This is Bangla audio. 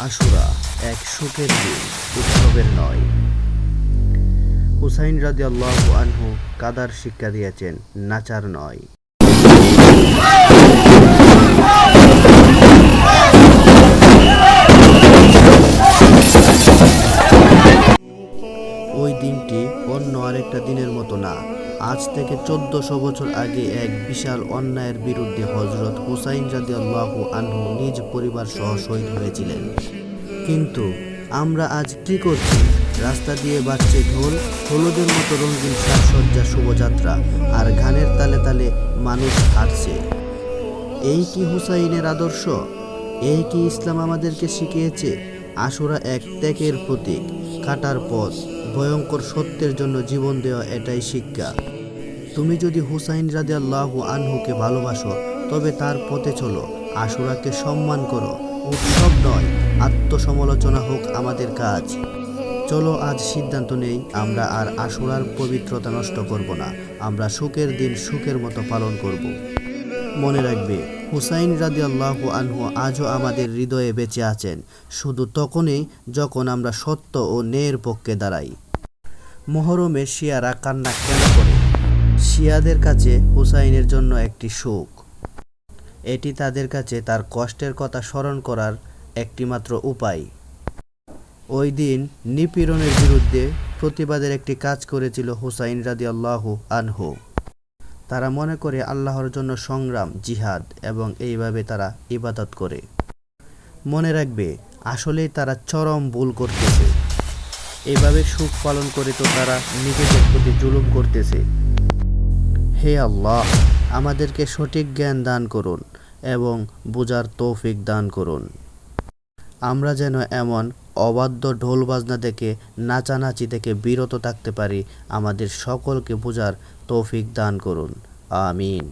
আশুরা এক সুখের দিন, উৎসবের নয়। হুসাইন রাদিয়াল্লাহু আনহু কাদার শিক্ষা দিয়েছেন, নাচার নয়। ওই দিনটি অন্য আরেকটা দিনের মতো না। আজ থেকে 1400 বছর আগে এক বিশাল অন্যায়ের বিরুদ্ধে হযরত হুসাইন রাদিয়াল্লাহু আনহু নিজ পরিবার সহ শহীদ হয়েছিলেন। কিন্তু আমরা আজ কি করছি? রাস্তা দিয়ে বাজছে ঢোল, হলুদের মতো রঙিন সাজসজ্জা, শুভযাত্রা, আর গানের তালে তালে মানুষ হাঁটছে। এই কি হুসাইনের আদর্শ? এই কি ইসলাম আমাদেরকে শিখিয়েছে? আশুরা এক ত্যাগের প্রতীক, কাটার পথ, ভয়ঙ্কর সত্যের জন্য জীবন দেওয়া, এটাই শিক্ষা। তুমি যদি হুসাইন রাদিয়াল্লাহু আনহুকে ভালোবাসো, তবে তার পথে চলো, আশুরাকে সম্মান করো। উৎসব নয়, আত্মসমালোচনা হোক আমাদের কাজ। চলো আজ সিদ্ধান্ত নেই, আমরা আর আশুরার পবিত্রতা নষ্ট করব না। আমরা সুখের দিন সুখের মতো পালন করব। মনে রাখবে, হুসাইন রাদিয়াল্লাহু আনহু আজও আমাদের হৃদয়ে বেঁচে আছেন, শুধু তখনই যখন আমরা সত্য ও ন্যায়ের পক্ষে দাঁড়াই। মুহররমে শিয়ারা কান্না কেন করে? শিয়াদের কাছে হুসাইনের জন্য একটি শোক। এটি তাদের কাছে তার কষ্টের কথা স্মরণ করার একটিমাত্র উপায়। ওই দিন নিপীড়নের বিরুদ্ধে প্রতিবাদের একটি কাজ করেছিল হুসাইন রাদিয়াল্লাহু আনহু। তারা মনে করে আল্লাহর জন্য সংগ্রাম, জিহাদ, এবং এইভাবে তারা ইবাদত করে। মনে রাখবে, আসলেই তারা চরম ভুল করতেছে। এভাবে সুখ পালন করে তো তারা নিজেদের প্রতি জুলুম করতেছে। হে আল্লাহ, আমাদেরকে সঠিক জ্ঞান দান করুন এবং বোঝার তৌফিক দান করুন। আমরা যেন এমন অবাধ্য ঢোল বাজনা দেখে, নাচানাচি থেকে বিরত থাকতে পারি। আমাদের সকলকে বোঝার তৌফিক দান করুন। আমিন।